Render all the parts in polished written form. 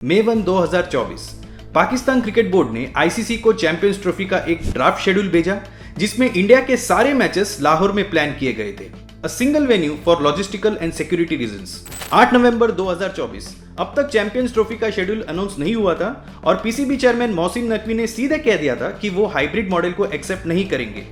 मई 1, 2024 Pakistan cricket board ने ICC को champions trophy का एक ड्राफ्ट शेड्यूल भेजा जिसमें इंडिया के सारे मैचेस लाहौर में प्लान किए गए थे। अ single venue for logistical and security reasons. 8 नवंबर 2024 अब तक चैंपियंस ट्रॉफी का शेड्यूल अनाउंस नहीं हुआ था और पीसीबी चेयरमैन मोहसिन नकवी ने सीधे कह दिया था कि वो हाइब्रिड मॉडल को एक्सेप्ट नहीं करेंगे।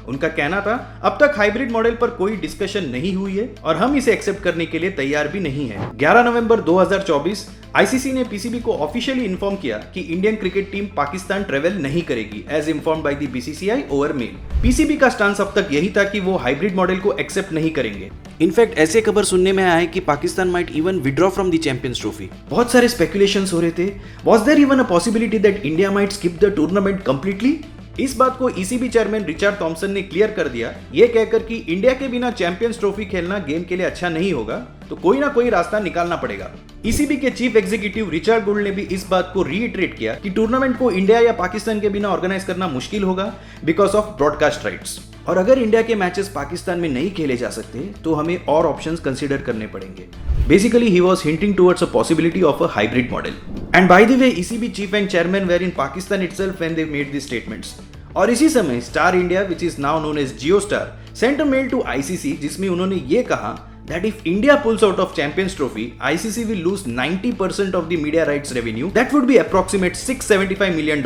उनका कहना था अब तक हाइब्रिड मॉडल पर कोई डिस्कशन नहीं हुई है और हम इसे एक्सेप्ट करने के लिए तैयार भी नहीं है। 11 नवंबर 2024 आईसीसी ने पीसीबी को ऑफिशियली इन्फॉर्म किया कि Indian cricket team Pakistan travel नहीं करेगी as informed by the BCCI over mail. PCB का स्टांस अब तक यही था कि वो हाइब्रिड मॉडल को एक्सेप्ट नहीं करेंगे। इनफैक्ट ऐसे खबर सुनने में आया है कि Pakistan might even withdraw from the Champions Trophy. बहुत सारे स्पेकुलेशंस हो रहे थे। Was there even a possibility that India might skip the tournament completely? इस बात को ईसीबी चेयरमैन रिचर्ड थॉमसन ने क्लियर कर दिया, ये कहकर कि इंडिया के बिना चैंपियंस ट्रॉफी खेलना गेम के लिए अच्छा नहीं होगा, तो कोई ना कोई रास्ता निकालना पड़ेगा। ईसीबी के चीफ एग्जीक्यूटिव रिचर्ड गोल्ड ने भी इस बात को रीइटरेट किया कि टूर्नामेंट को इंडिया या पाकिस्तान के बिना ऑर्गेनाइज करना मुश्किल होगा बिकॉज ऑफ ब्रॉडकास्ट राइट्स। और अगर इंडिया के मैचेस पाकिस्तान में नहीं खेले जा सकते तो हमें और ऑप्शंस कंसीडर करने पड़ेंगे। Basically, he was hinting towards a possibility of a hybrid model. And by the way, ECB chief and chairman were in Pakistan itself when they made these statements. और इसी समय star India which is now known as Jio star sent a mail to ICC जिसमें उन्होंने ये कहा that if India pulls out of Champions Trophy, ICC will lose 90% of the media rights revenue. That would be approximate $675 million.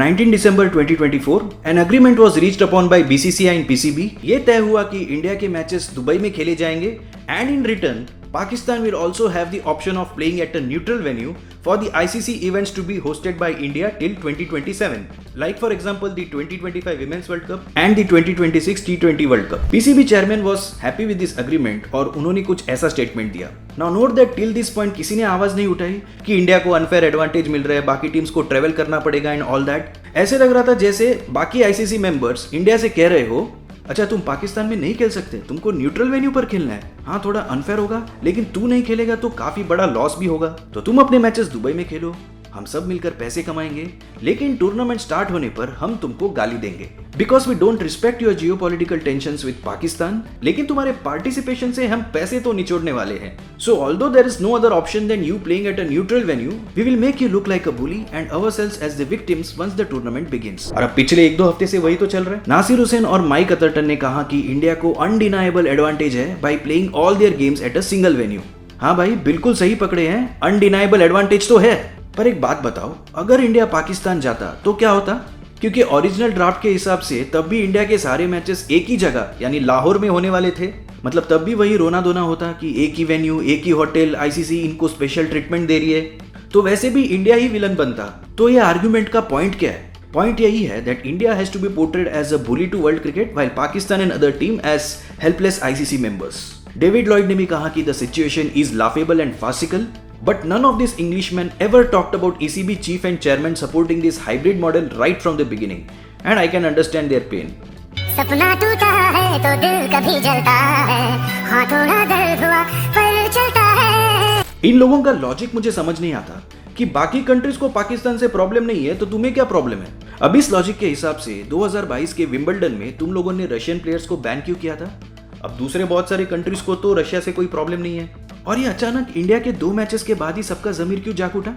19 December 2024, an agreement was reached upon by BCCI and PCB. ये तय हुआ कि India के matches Dubai में खेले जाएंगे and in return, Pakistan will also have the option of playing at a neutral venue for the ICC events to be hosted by India till 2027. Like for example the 2025 Women's World Cup and the 2026 T20 World Cup. PCB chairman was happy with this agreement और उन्होंने कुछ ऐसा statement दिया। Now note that till this point किसी ने आवाज नहीं उठाई कि इंडिया को अनफेयर एडवांटेज मिल रहा है, बाकी टीम्स को ट्रेवल करना पड़ेगा एंड ऑल दैट। ऐसे लग रहा था जैसे बाकी आईसीसी मेंबर्स इंडिया से कह रहे हो अच्छा तुम पाकिस्तान में नहीं खेल सकते, तुमको न्यूट्रल वेन्यू पर खेलना है। हाँ थोड़ा अनफेयर होगा लेकिन तू नहीं खेलेगा तो काफी बड़ा लॉस भी होगा, तो तुम अपने मैचेस दुबई में खेलो, हम सब मिलकर पैसे कमाएंगे, लेकिन टूर्नामेंट स्टार्ट होने पर हम तुमको गाली देंगे because we don't respect your geopolitical tensions with Pakistan, लेकिन तुम्हारे पार्टिसिपेशन से हम पैसे तो निचोड़ने वाले हैं। So although there is no other option than you playing at a neutral venue, we will make you look like a bully and ourselves as the victims once the tournament begins. और अब पिछले 1-2 हफ्ते से वही तो चल रहा है। नासिर हुसैन और माइक अतरटन ने कहा कि इंडिया को अनडिनाएबल एडवांटेज है by playing all their games at a single venue. हाँ भाई बिल्कुल सही पकड़े हैं, अनडिनाएबल एडवांटेज तो है। पर एक बात बताओ, अगर इंडिया पाकिस्तान जाता तो क्या होता? क्योंकि ओरिजिनल ड्राफ्ट के हिसाब से तब भी इंडिया के सारे मैचेस एक ही जगह यानी लाहौर में होने वाले थे। मतलब तब भी वही रोना धोना होता कि एक ही वेन्यू, एक ही होटल, आईसीसी इनको स्पेशल ट्रीटमेंट दे रही है, तो वैसे भी इंडिया ही विलन बनता। तो ये आर्ग्यूमेंट का पॉइंट क्या है? पॉइंट यही है that India has to be portrayed as a bully to world cricket while Pakistan and other team as helpless ICC members. David Lloyd ने भी कहा कि the situation is laughable and farcical, but none of these Englishmen ever talked about ECB chief and chairman supporting this hybrid model right from the beginning, and I can understand their pain. सपना टूटा है तो दिल कभी जलता है, हाँ थोड़ा दर्द हुआ पर चलता है। इन लोगों का लॉजिक मुझे समझ नहीं आता कि बाकी कंट्रीज को पाकिस्तान से प्रॉब्लम नहीं है तो तुम्हें क्या प्रॉब्लम है? अब इस लॉजिक के हिसाब से 2022 के विंबलडन में तुम लोगों ने रशियन प्लेयर्स को बैन क्यों किया था? अब दूसरे बहुत सारे कंट्रीज को तो रशिया से कोई प्रॉब्लम नहीं है, और ये अचानक इंडिया के 2 मैचेस के बाद ही सबका जमीर क्यों जाग उठा?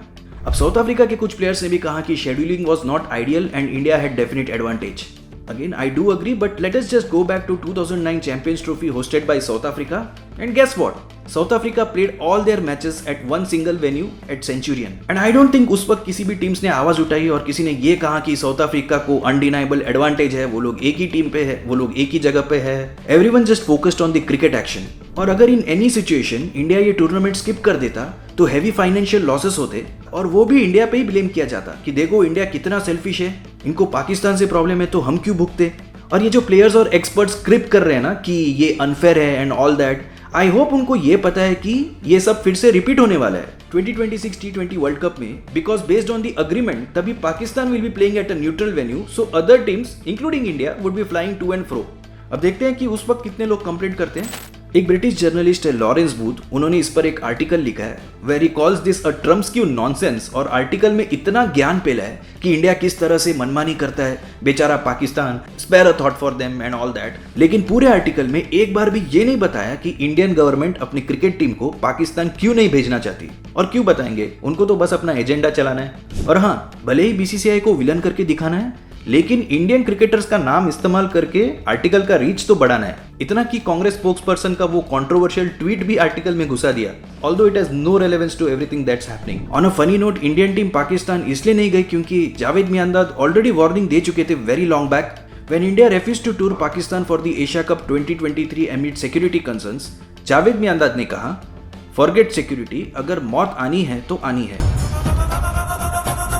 अब साउथ अफ्रीका के कुछ प्लेयर्स ने भी कहा कि scheduling was not ideal and India had definite advantage. Again, I do agree, but let us just go back to 2009 Champions Trophy hosted by South Africa, and guess what? South Africa played all their matches at one single venue at Centurion. And I don't think उस वक्त किसी भी teams ने आवाज उठाई और किसी ने ये कहा कि साउथ अफ्रीका को अनडिनाइबल एडवांटेज है, वो लोग एक ही टीम पे है, वो लोग एक ही जगह पे है। Everyone just focused on the cricket action. और अगर इन एनी सिचुएशन इंडिया ये टूर्नामेंट स्किप कर देता तो हैवी फाइनेंशियल लॉसेस होते और वो भी इंडिया पे ही ब्लेम किया जाता कि देखो इंडिया कितना सेल्फिश है, इनको पाकिस्तान से प्रॉब्लम है तो हम क्यों भुगते। और ये जो प्लेयर्स और एक्सपर्ट्स स्क्रिप्ट कर रहे हैं ना कि ये अनफेयर है and all that, I hope उनको ये पता है कि ये सब फिर से रिपीट होने वाला है 2026 T20 वर्ल्ड कप में, because based on the agreement तभी Pakistan will be playing at a neutral venue, so other teams including India would be flying to and fro. अब देखते हैं कि उस वक्त कितने लोग कंप्लेंट करते हैं। एक ब्रिटिश जर्नलिस्ट है लॉरेंस बूथ, उन्होंने इस पर एक आर्टिकल लिखा है where he calls this a Trumpesque nonsense. और आर्टिकल में इतना ज्ञान फैला है कि इंडिया किस तरह से मनमानी करता है, बेचारा Pakistan, spare a thought for them and all that. लेकिन पूरे आर्टिकल में एक बार भी ये नहीं बताया कि इंडियन गवर्नमेंट अपनी क्रिकेट टीम को पाकिस्तान क्यों नहीं भेजना चाहती। और क्यों बताएंगे, उनको तो बस अपना एजेंडा चलाना है। और हाँ, भले ही बीसीसीआई को विलन करके दिखाना है, लेकिन इंडियन क्रिकेटर्स का नाम इस्तेमाल करके आर्टिकल का रीच तो बढ़ाना है। इतना कि कांग्रेस स्पोक्सपर्सन का वो कंट्रोवर्शियल ट्वीट भी आर्टिकल में घुसा दिया, although it has no relevance to everything that's happening. On a funny note, Indian team Pakistan इसलिए नहीं गई क्योंकि जावेद मियांदाद ऑलरेडी वार्निंग दे चुके थे very long back. When India refused to tour Pakistan for the Asia cup 2023 amid security concerns, Javed Miandad ने कहा, forget security, अगर मौत आनी है तो आनी है।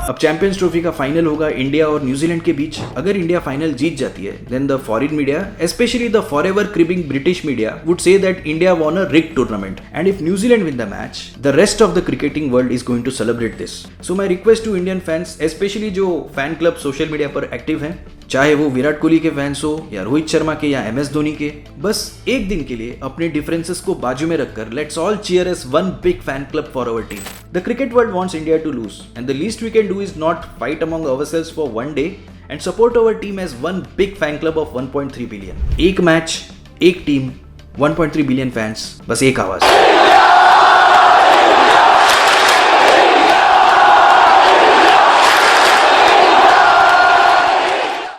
अब चैंपियंस ट्रॉफी का फाइनल होगा इंडिया और न्यूजीलैंड के बीच। अगर इंडिया फाइनल जीत जाती है, then the foreign media, specially the forever cribbing British media, would say that India won a rigged tournament. And if New Zealand win the match, the rest of the cricketing world is going to celebrate this. So my request to Indian fans, especially जो fan club social media पर active हैं, चाहे वो विराट कोहली के fans हो या रोहित शर्मा के या MS धोनी के, बस एक दिन के लिए अपने डिफरेंसेस को बाजू में रखकर let's all cheer as one big fan club for our team. The cricket world wants India to lose and the least we can do is not fight among ourselves for one day and support our team as one big fan club of 1.3 billion. एक match, एक team, 1.3 billion fans, बस एक आवाज।